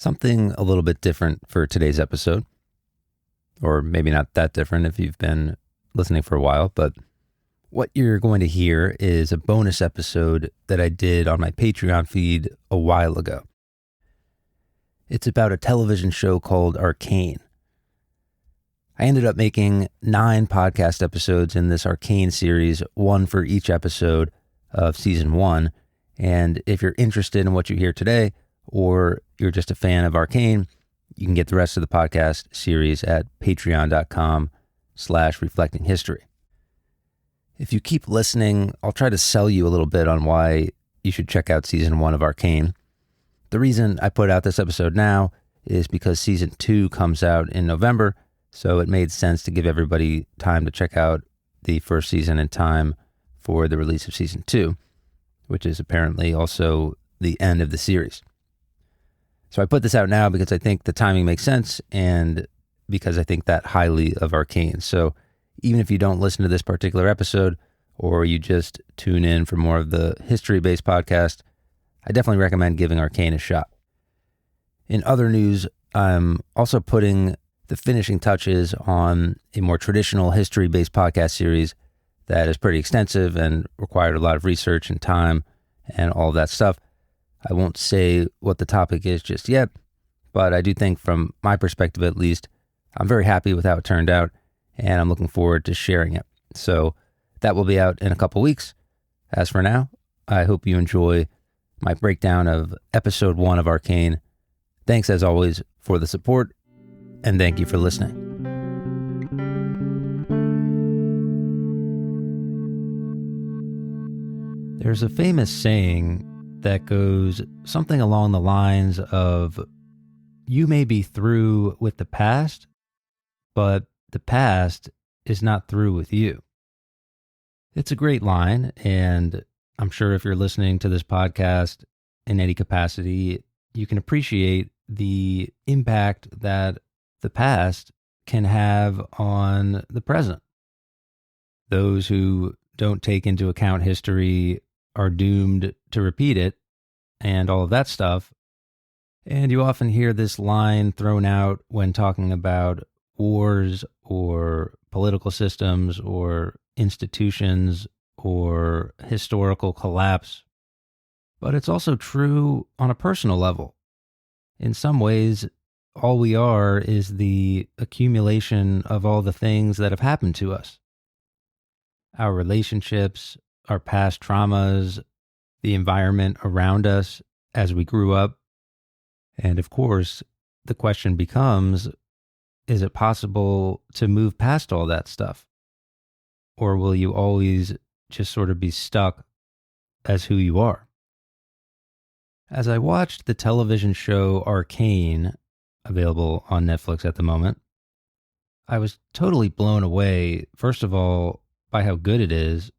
Something a little bit different for today's episode, or maybe not that different if you've been listening for a while, but what you're going to hear is a bonus episode that I did on my Patreon feed a while ago. It's about a television show called Arcane. I ended up making 9 podcast episodes in this Arcane series, one for each episode of season 1. And if you're interested in what you hear today, or you're just a fan of Arcane, you can get the rest of the podcast series at patreon.com/reflectinghistory. If you keep listening, I'll try to sell you a little bit on why you should check out season 1 of Arcane. The reason I put out this episode now is because season 2 comes out in November, so it made sense to give everybody time to check out the first season in time for the release of season 2, which is apparently also the end of the series. So I put this out now because I think the timing makes sense and because I think that highly of Arcane. So even if you don't listen to this particular episode or you just tune in for more of the history-based podcast, I definitely recommend giving Arcane a shot. In other news, I'm also putting the finishing touches on a more traditional history-based podcast series that is pretty extensive and required a lot of research and time and all of that stuff. I won't say what the topic is just yet, but I do think from my perspective at least, I'm very happy with how it turned out and I'm looking forward to sharing it. So that will be out in a couple weeks. As for now, I hope you enjoy my breakdown of episode 1 of Arcane. Thanks as always for the support and thank you for listening. There's a famous saying that goes something along the lines of, you may be through with the past, but the past is not through with you. It's a great line, and I'm sure if you're listening to this podcast in any capacity, you can appreciate the impact that the past can have on the present. Those who don't take into account history are doomed to repeat it and all of that stuff. And you often hear this line thrown out when talking about wars or political systems or institutions or historical collapse. But it's also true on a personal level. In some ways, all we are is the accumulation of all the things that have happened to us. Our relationships, our past traumas, the environment around us as we grew up. And of course, the question becomes, is it possible to move past all that stuff? Or will you always just sort of be stuck as who you are? As I watched the television show Arcane, available on Netflix at the moment, I was totally blown away, first of all, by how good it is,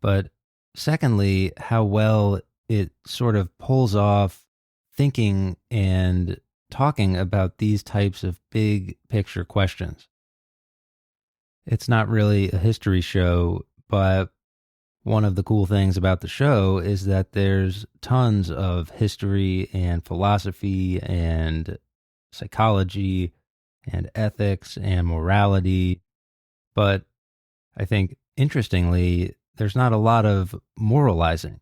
but secondly, how well it sort of pulls off thinking and talking about these types of big picture questions. It's not really a history show, but one of the cool things about the show is that there's tons of history and philosophy and psychology and ethics and morality. But I think, interestingly, there's not a lot of moralizing.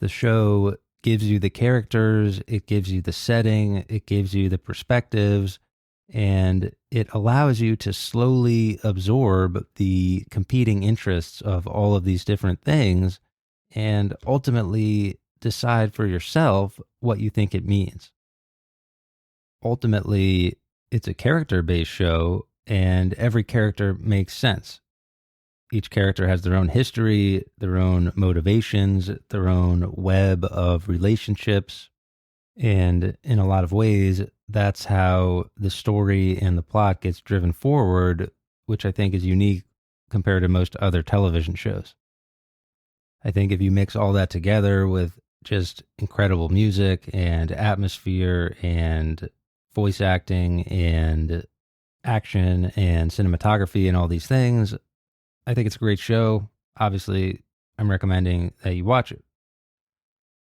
The show gives you the characters, it gives you the setting, it gives you the perspectives, and it allows you to slowly absorb the competing interests of all of these different things and ultimately decide for yourself what you think it means. Ultimately, it's a character-based show, and every character makes sense. Each character has their own history, their own motivations, their own web of relationships. And in a lot of ways, that's how the story and the plot gets driven forward, which I think is unique compared to most other television shows. I think if you mix all that together with just incredible music and atmosphere and voice acting and action and cinematography and all these things, I think it's a great show. Obviously, I'm recommending that you watch it.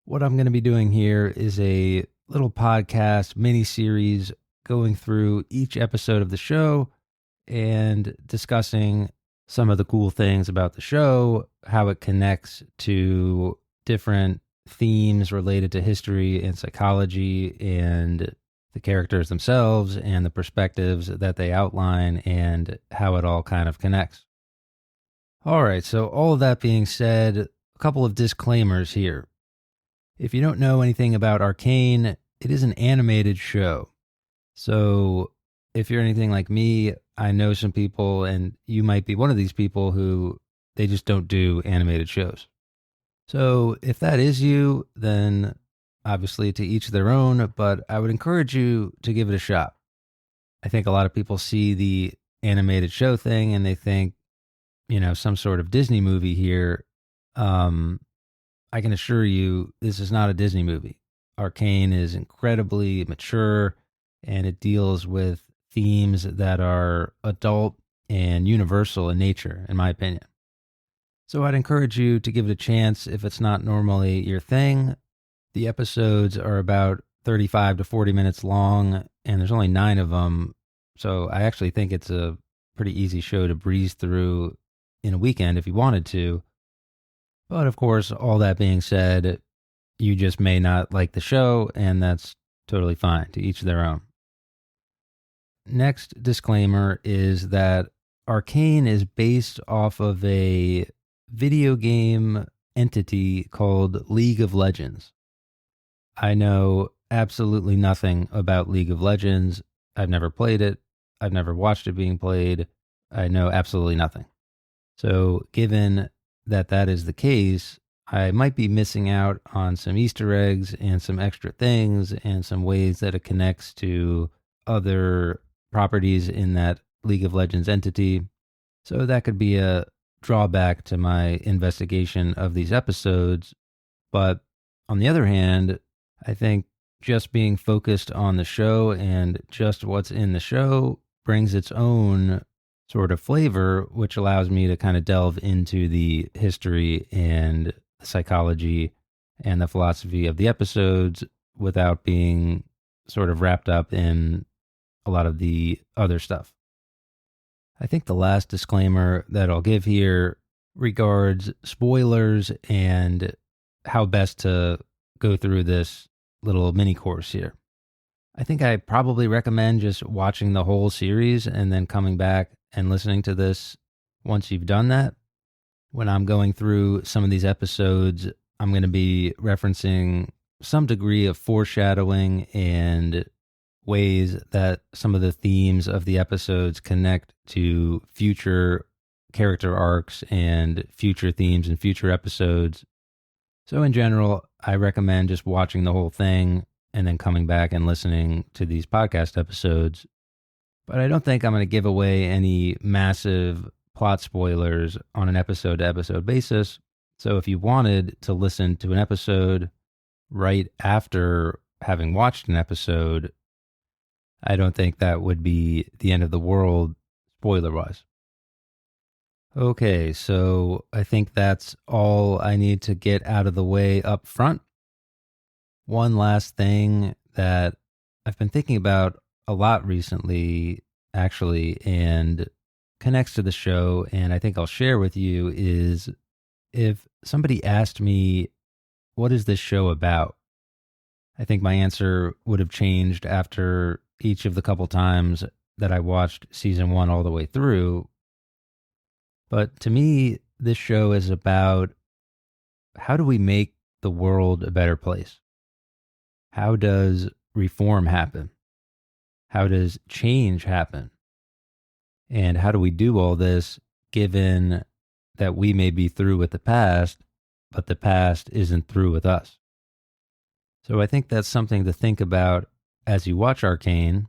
What I'm going to be doing here is a little podcast mini series going through each episode of the show and discussing some of the cool things about the show, how it connects to different themes related to history and psychology and the characters themselves and the perspectives that they outline and how it all kind of connects. All right, so all of that being said, a couple of disclaimers here. If you don't know anything about Arcane, it is an animated show. So if you're anything like me, I know some people, and you might be one of these people who they just don't do animated shows. So if that is you, then obviously to each their own, but I would encourage you to give it a shot. I think a lot of people see the animated show thing and they think, some sort of Disney movie here. I can assure you this is not a Disney movie. Arcane is incredibly mature and it deals with themes that are adult and universal in nature, in my opinion. So I'd encourage you to give it a chance if it's not normally your thing. The episodes are about 35 to 40 minutes long, and there's only 9 of them. So I actually think it's a pretty easy show to breeze through in a weekend if you wanted to. But of course, all that being said, you just may not like the show, and that's totally fine, to each their own. Next disclaimer is that Arcane is based off of a video game entity called League of Legends. I know absolutely nothing about League of Legends. I've never played it. I've never watched it being played. I know absolutely nothing. So given that that is the case, I might be missing out on some Easter eggs and some extra things and some ways that it connects to other properties in that League of Legends entity. So that could be a drawback to my investigation of these episodes. But on the other hand, I think just being focused on the show and just what's in the show brings its own sort of flavor, which allows me to kind of delve into the history and the psychology and the philosophy of the episodes without being sort of wrapped up in a lot of the other stuff. I think the last disclaimer that I'll give here regards spoilers and how best to go through this little mini course here. I think I probably recommend just watching the whole series and then coming back and listening to this once you've done that. When I'm going through some of these episodes, I'm going to be referencing some degree of foreshadowing and ways that some of the themes of the episodes connect to future character arcs and future themes and future episodes. So in general, I recommend just watching the whole thing and then coming back and listening to these podcast episodes. But I don't think I'm going to give away any massive plot spoilers on an episode to episode basis. So if you wanted to listen to an episode right after having watched an episode, I don't think that would be the end of the world spoiler wise. Okay, so I think that's all I need to get out of the way up front. One last thing that I've been thinking about a lot recently, actually, and connects to the show, and I think I'll share with you is if somebody asked me, what is this show about? I think my answer would have changed after each of the couple times that I watched season 1 all the way through. But to me, this show is about how do we make the world a better place? How does reform happen? How does change happen? And how do we do all this given that we may be through with the past, but the past isn't through with us? So I think that's something to think about as you watch Arcane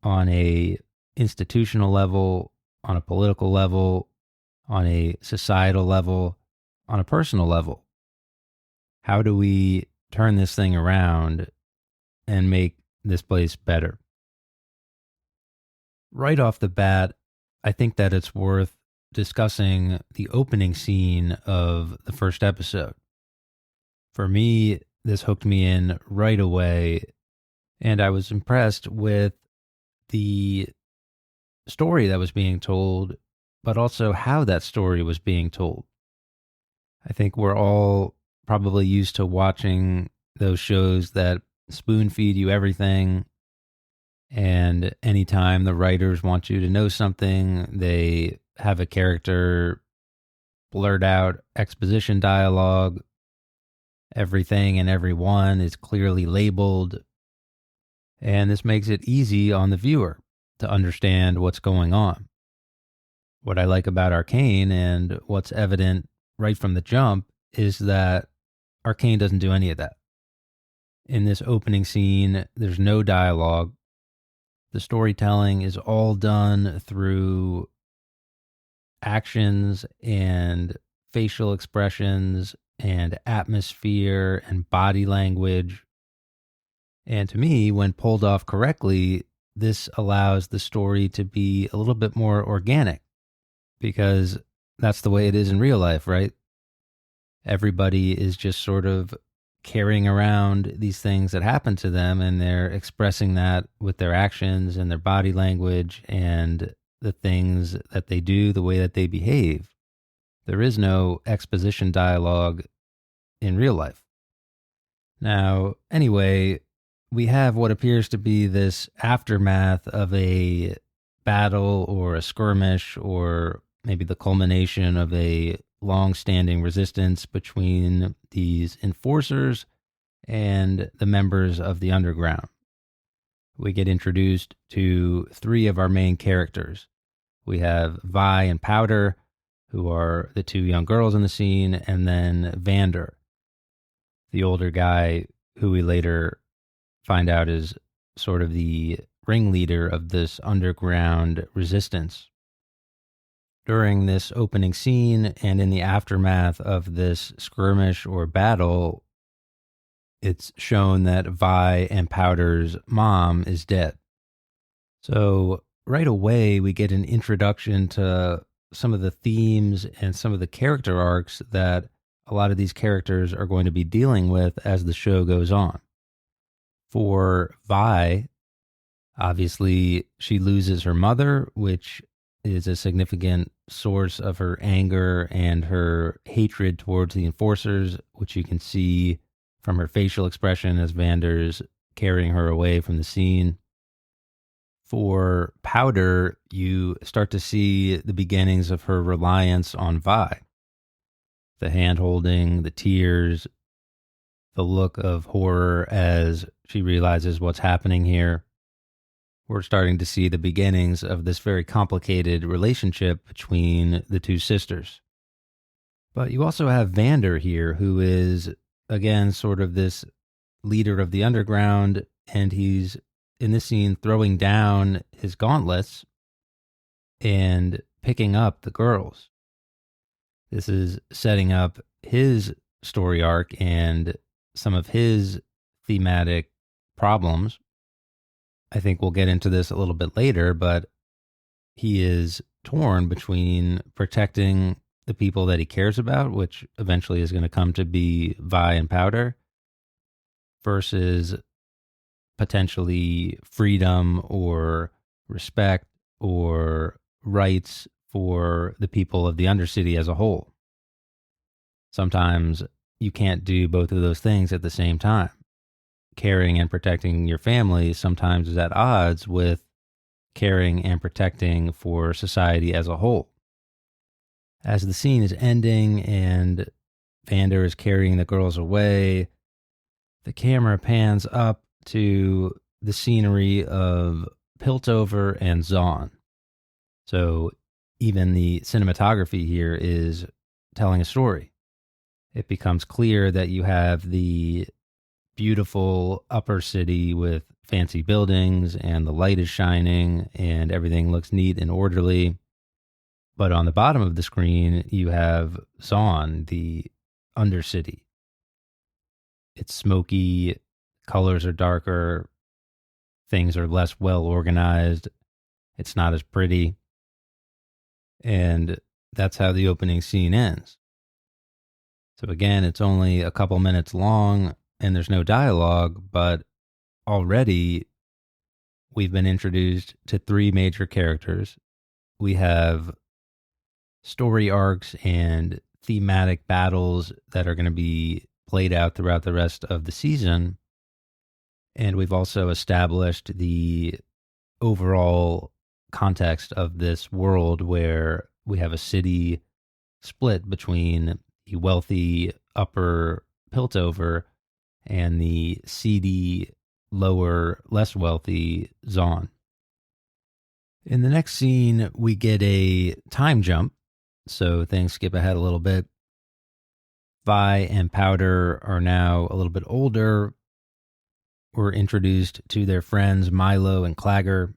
on a institutional level, on a political level, on a societal level, on a personal level. How do we turn this thing around and make this place better? Right off the bat, I think that it's worth discussing the opening scene of the first episode. For me, this hooked me in right away. And I was impressed with the story that was being told, but also how that story was being told. I think we're all probably used to watching those shows that spoon feed you everything. And anytime the writers want you to know something, they have a character blurt out exposition dialogue. Everything and everyone is clearly labeled. And this makes it easy on the viewer to understand what's going on. What I like about Arcane and what's evident right from the jump is that Arcane doesn't do any of that. In this opening scene, there's no dialogue. The storytelling is all done through actions and facial expressions and atmosphere and body language. And to me, when pulled off correctly, this allows the story to be a little bit more organic because that's the way it is in real life, right? Everybody is just sort of carrying around these things that happen to them and they're expressing that with their actions and their body language and the things that they do, the way that they behave. There is no exposition dialogue in real life. Now, anyway, we have what appears to be this aftermath of a battle or a skirmish or maybe the culmination of a long-standing resistance between these enforcers and the members of the underground. We get introduced to three of our main characters. We have Vi and Powder, who are the two young girls in the scene, and then Vander, the older guy who we later find out is sort of the ringleader of this underground resistance. During this opening scene and in the aftermath of this skirmish or battle, it's shown that Vi and Powder's mom is dead. So right away, we get an introduction to some of the themes and some of the character arcs that a lot of these characters are going to be dealing with as the show goes on. For Vi, obviously, she loses her mother, which is a significant source of her anger and her hatred towards the enforcers, which you can see from her facial expression as Vander's carrying her away from the scene. For Powder, you start to see the beginnings of her reliance on Vi. The hand-holding, the tears, the look of horror as she realizes what's happening here. We're starting to see the beginnings of this very complicated relationship between the two sisters. But you also have Vander here, who is, again, sort of this leader of the underground, and he's, in this scene, throwing down his gauntlets and picking up the girls. This is setting up his story arc and some of his thematic problems. I think we'll get into this a little bit later, but he is torn between protecting the people that he cares about, which eventually is going to come to be Vi and Powder, versus potentially freedom or respect or rights for the people of the Undercity as a whole. Sometimes you can't do both of those things at the same time. Caring and protecting your family sometimes is at odds with caring and protecting for society as a whole. As the scene is ending and Vander is carrying the girls away, the camera pans up to the scenery of Piltover and Zaun. So even the cinematography here is telling a story. It becomes clear that you have the beautiful upper city with fancy buildings and the light is shining and everything looks neat and orderly. But on the bottom of the screen, you have Zaun, the undercity. It's smoky, colors are darker, things are less well organized, it's not as pretty. And that's how the opening scene ends. So again, it's only a couple minutes long, and there's no dialogue, but already we've been introduced to three major characters. We have story arcs and thematic battles that are going to be played out throughout the rest of the season. And we've also established the overall context of this world where we have a city split between the wealthy upper Piltover and the seedy lower, less wealthy Zaun. In the next scene, we get a time jump, so things skip ahead a little bit. Vi and Powder are now a little bit older. We're introduced to their friends Milo and Clagger,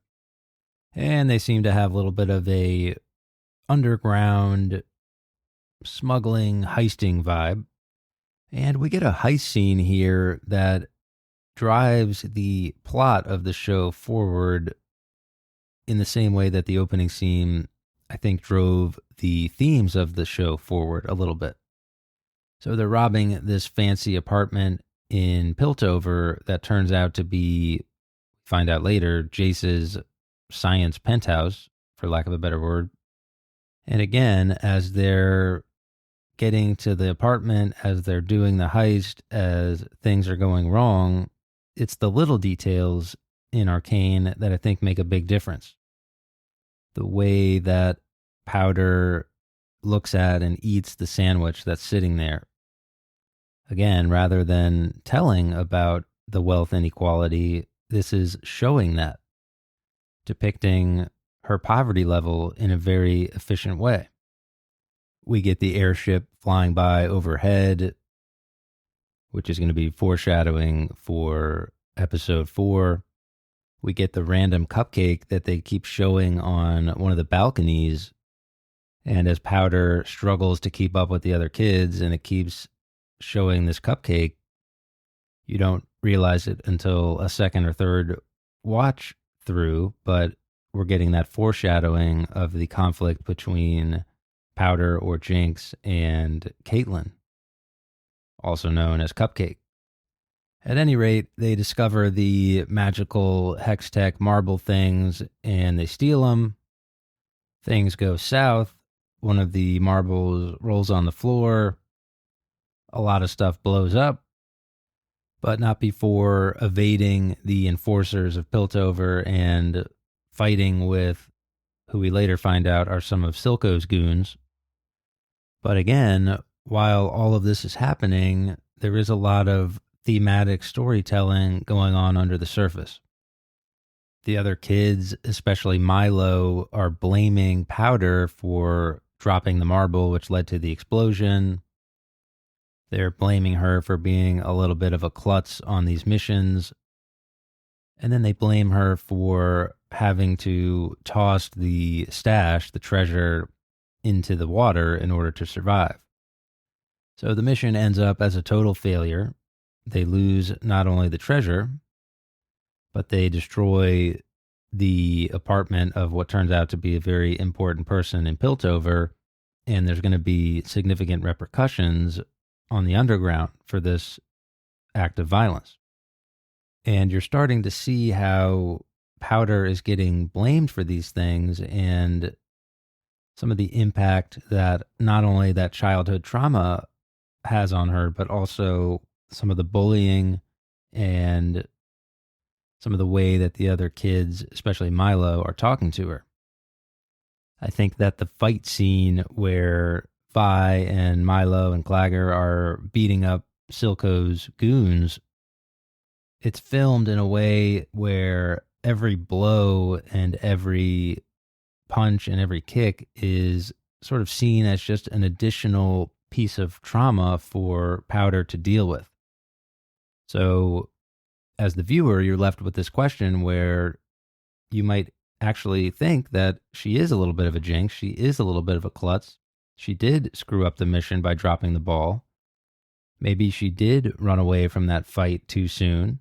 and they seem to have a little bit of a underground smuggling, heisting vibe. And we get a heist scene here that drives the plot of the show forward in the same way that the opening scene, I think, drove the themes of the show forward a little bit. So they're robbing this fancy apartment in Piltover that turns out to be, find out later, Jace's science penthouse, for lack of a better word. And again, as they're getting to the apartment, as they're doing the heist, as things are going wrong, it's the little details in Arcane that I think make a big difference. The way that Powder looks at and eats the sandwich that's sitting there. Again, rather than telling about the wealth inequality, this is showing that, depicting her poverty level in a very efficient way. We get the airship flying by overhead, which is going to be foreshadowing for episode 4. We get the random cupcake that they keep showing on one of the balconies. And as Powder struggles to keep up with the other kids and it keeps showing this cupcake, you don't realize it until a second or third watch through, but we're getting that foreshadowing of the conflict between Powder or Jinx and Caitlin, also known as Cupcake. At any rate, they discover the magical hex tech marble things and they steal them. Things go south. One of the marbles rolls on the floor. A lot of stuff blows up, but not before evading the enforcers of Piltover and fighting with who we later find out are some of Silco's goons. But again, while all of this is happening, there is a lot of thematic storytelling going on under the surface. The other kids, especially Milo, are blaming Powder for dropping the marble, which led to the explosion. They're blaming her for being a little bit of a klutz on these missions. And then they blame her for having to toss the stash, the treasure, into the water in order to survive. So the mission ends up as a total failure. They lose not only the treasure, but they destroy the apartment of what turns out to be a very important person in Piltover, and there's going to be significant repercussions on the underground for this act of violence. And you're starting to see how Powder is getting blamed for these things and some of the impact that not only that childhood trauma has on her, but also some of the bullying and some of the way that the other kids, especially Milo, are talking to her. I think that the fight scene where Vi and Milo and Clagger are beating up Silco's goons, it's filmed in a way where every blow and every punch and every kick is sort of seen as just an additional piece of trauma for Powder to deal with. So as the viewer, you're left with this question where you might actually think that she is a little bit of a jinx. She is a little bit of a klutz. She did screw up the mission by dropping the ball. Maybe she did run away from that fight too soon,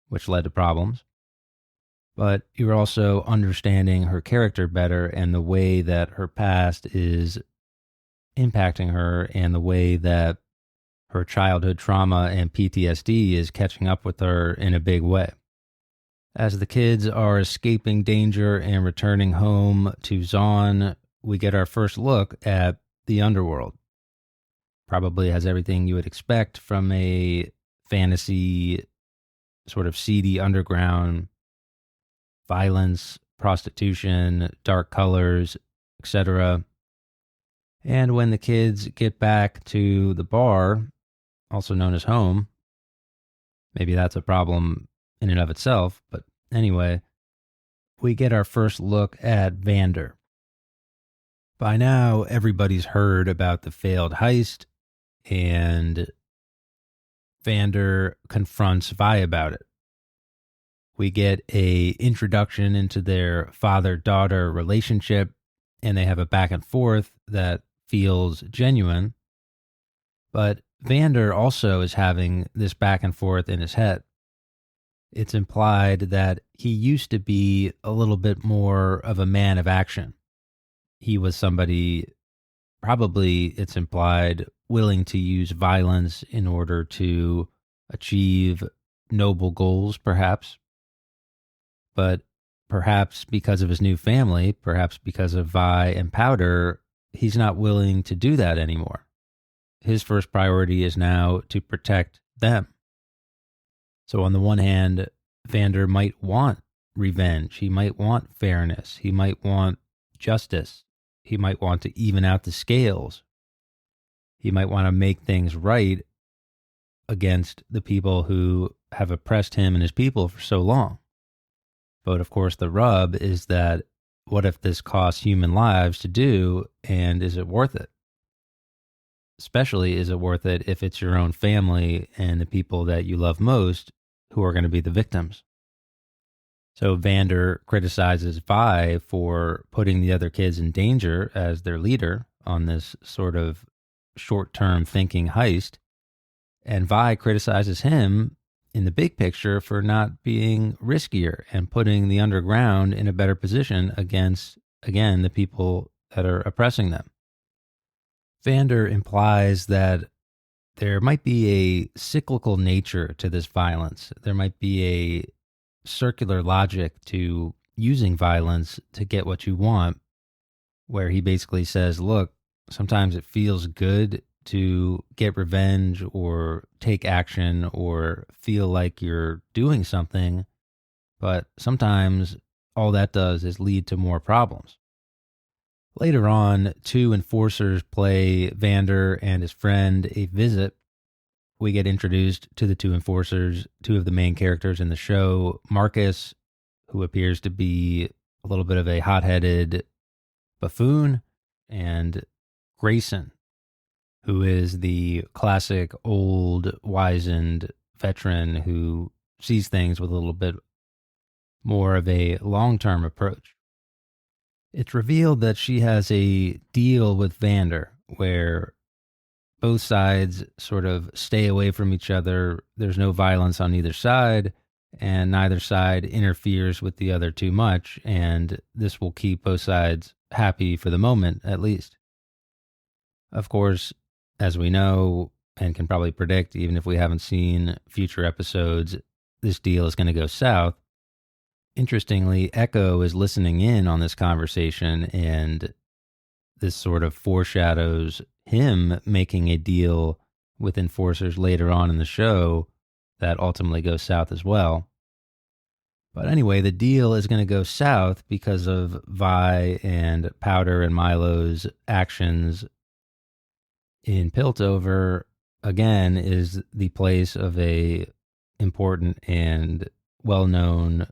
which led to problems. But you're also understanding her character better and the way that her past is impacting her and the way that Her childhood trauma and PTSD is catching up with her in a big way. As the kids are escaping danger and returning home to Zaun, we get our first look at the underworld. Probably has everything you would expect from a fantasy, sort of seedy underground: violence, prostitution, dark colors, etc. And when the kids get back to the bar, also known as home, maybe that's a problem in and of itself, but anyway, we get our first look at Vander. By now, everybody's heard about the failed heist, and Vander confronts Vi about it. We get a introduction into their father-daughter relationship, and they have a back and forth that feels genuine. But Vander also is having this back and forth in his head. It's implied that he used to be a little bit more of a man of action. He was somebody, probably it's implied, willing to use violence in order to achieve noble goals, perhaps. But perhaps because of his new family, perhaps because of Vi and Powder, he's not willing to do that anymore. His first priority is now to protect them. So on the one hand, Vander might want revenge. He might want fairness. He might want justice. He might want to even out the scales. He might want to make things right against the people who have oppressed him and his people for so long. But of course, the rub is that what if this costs human lives to do, and is it worth it? Especially, is it worth it if it's your own family and the people that you love most who are going to be the victims? So Vander criticizes Vi for putting the other kids in danger as their leader on this sort of short-term thinking heist. And Vi criticizes him in the big picture for not being riskier and putting the underground in a better position against, again, the people that are oppressing them. Vander implies that there might be a cyclical nature to this violence. There might be a circular logic to using violence to get what you want, where he basically says, look, sometimes it feels good to get revenge or take action or feel like you're doing something, but sometimes all that does is lead to more problems. Later on, two enforcers play Vander and his friend a visit. We get introduced to the two enforcers, two of the main characters in the show: Marcus, who appears to be a little bit of a hot-headed buffoon, and Grayson, who is the classic old, wizened veteran who sees things with a little bit more of a long-term approach. It's revealed that she has a deal with Vander where both sides sort of stay away from each other. There's no violence on either side, and neither side interferes with the other too much, and this will keep both sides happy for the moment, at least. Of course, as we know and can probably predict, even if we haven't seen future episodes, this deal is going to go south. Interestingly, Echo is listening in on this conversation, and this sort of foreshadows him making a deal with enforcers later on in the show that ultimately goes south as well. But anyway, the deal is going to go south because of Vi and Powder and Milo's actions. In Piltover, again, is the place of a important and well-known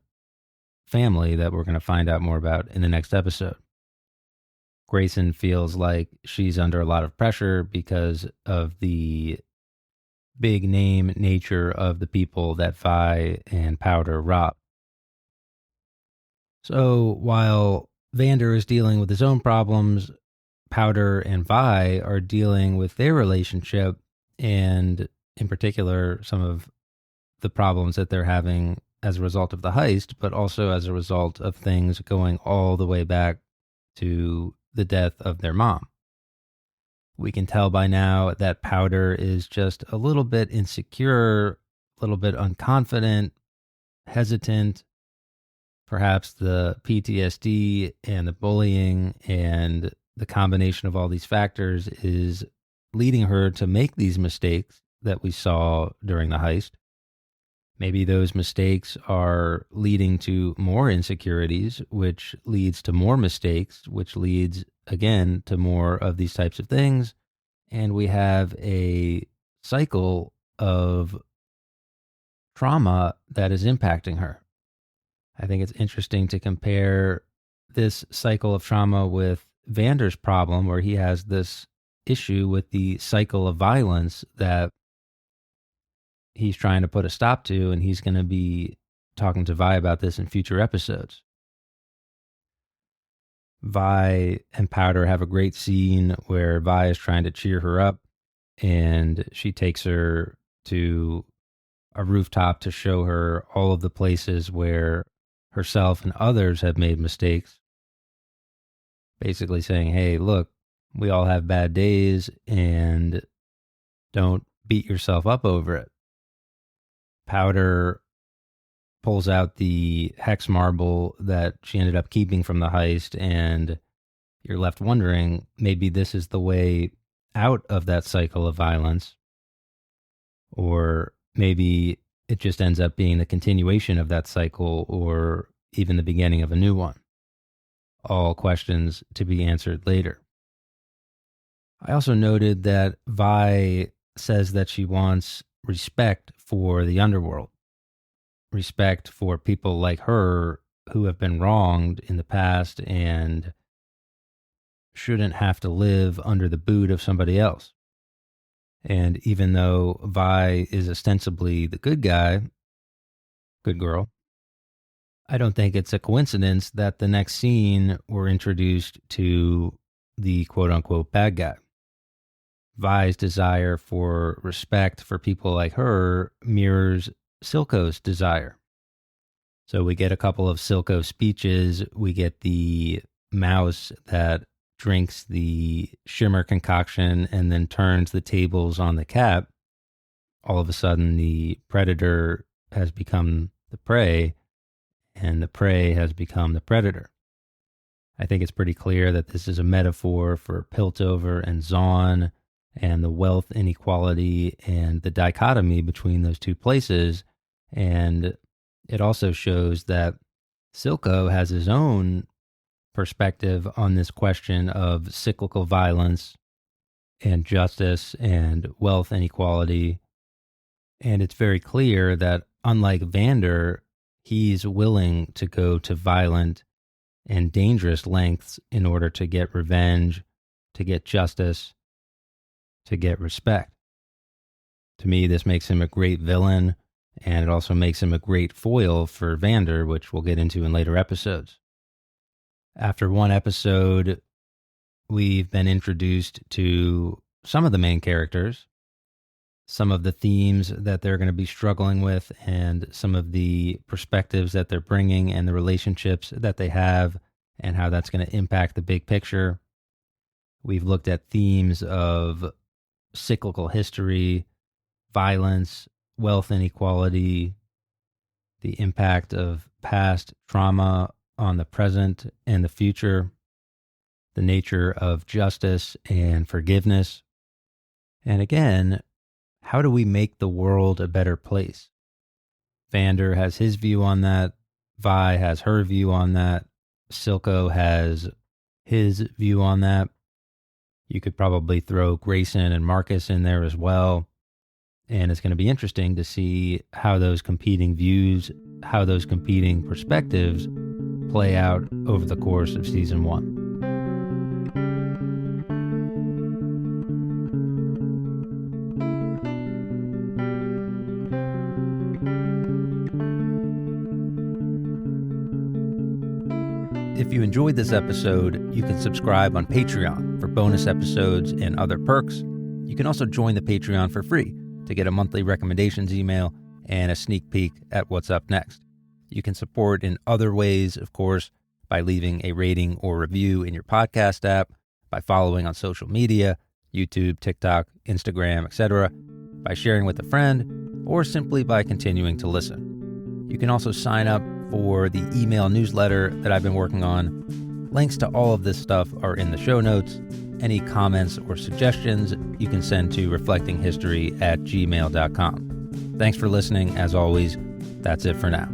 family that we're going to find out more about in the next episode. Grayson feels like she's under a lot of pressure because of the big name nature of the people that Vi and Powder rob. So while Vander is dealing with his own problems, Powder and Vi are dealing with their relationship, and in particular, some of the problems that they're having as a result of the heist, but also as a result of things going all the way back to the death of their mom. We can tell by now that Powder is just a little bit insecure, a little bit unconfident, hesitant. Perhaps the PTSD and the bullying and the combination of all these factors is leading her to make these mistakes that we saw during the heist. Maybe those mistakes are leading to more insecurities, which leads to more mistakes, which leads again to more of these types of things. And we have a cycle of trauma that is impacting her. I think it's interesting to compare this cycle of trauma with Vander's problem, where he has this issue with the cycle of violence that he's trying to put a stop to, and he's going to be talking to Vi about this in future episodes. Vi and Powder have a great scene where Vi is trying to cheer her up, and she takes her to a rooftop to show her all of the places where herself and others have made mistakes. Basically saying, hey, look, we all have bad days and don't beat yourself up over it. Powder pulls out the hex marble that she ended up keeping from the heist, and you're left wondering, maybe this is the way out of that cycle of violence, or maybe it just ends up being the continuation of that cycle, or even the beginning of a new one. All questions to be answered later. I also noted that Vi says that she wants respect for the underworld, respect for people like her who have been wronged in the past and shouldn't have to live under the boot of somebody else. And even though Vi is ostensibly the good guy, good girl, I don't think it's a coincidence that the next scene we're introduced to the quote-unquote bad guy. Vi's desire for respect for people like her mirrors Silco's desire. So we get a couple of Silco speeches. We get the mouse that drinks the shimmer concoction and then turns the tables on the cat. All of a sudden, the predator has become the prey, and the prey has become the predator. I think it's pretty clear that this is a metaphor for Piltover and Zaun and the wealth inequality and the dichotomy between those two places. And it also shows that Silco has his own perspective on this question of cyclical violence and justice and wealth inequality. And it's very clear that unlike Vander, he's willing to go to violent and dangerous lengths in order to get revenge, to get justice, to get respect. To me, this makes him a great villain, and it also makes him a great foil for Vander, which we'll get into in later episodes. After one episode, we've been introduced to some of the main characters, some of the themes that they're going to be struggling with, and some of the perspectives that they're bringing and the relationships that they have and how that's going to impact the big picture. We've looked at themes of cyclical history, violence, wealth inequality, the impact of past trauma on the present and the future, the nature of justice and forgiveness. And again, how do we make the world a better place? Vander has his view on that. Vi has her view on that. Silco has his view on that. You could probably throw Grayson and Marcus in there as well. And it's going to be interesting to see how those competing views, how those competing perspectives play out over the course of season 1. If you enjoyed this episode, you can subscribe on Patreon for bonus episodes and other perks. You can also join the Patreon for free to get a monthly recommendations email and a sneak peek at what's up next. You can support in other ways, of course, by leaving a rating or review in your podcast app, by following on social media, YouTube, TikTok, Instagram, etc., by sharing with a friend, or simply by continuing to listen. You can also sign up for the email newsletter that I've been working on. Links to all of this stuff are in the show notes. Any comments or suggestions you can send to reflectinghistory@gmail.com. Thanks for listening. As always, that's it for now.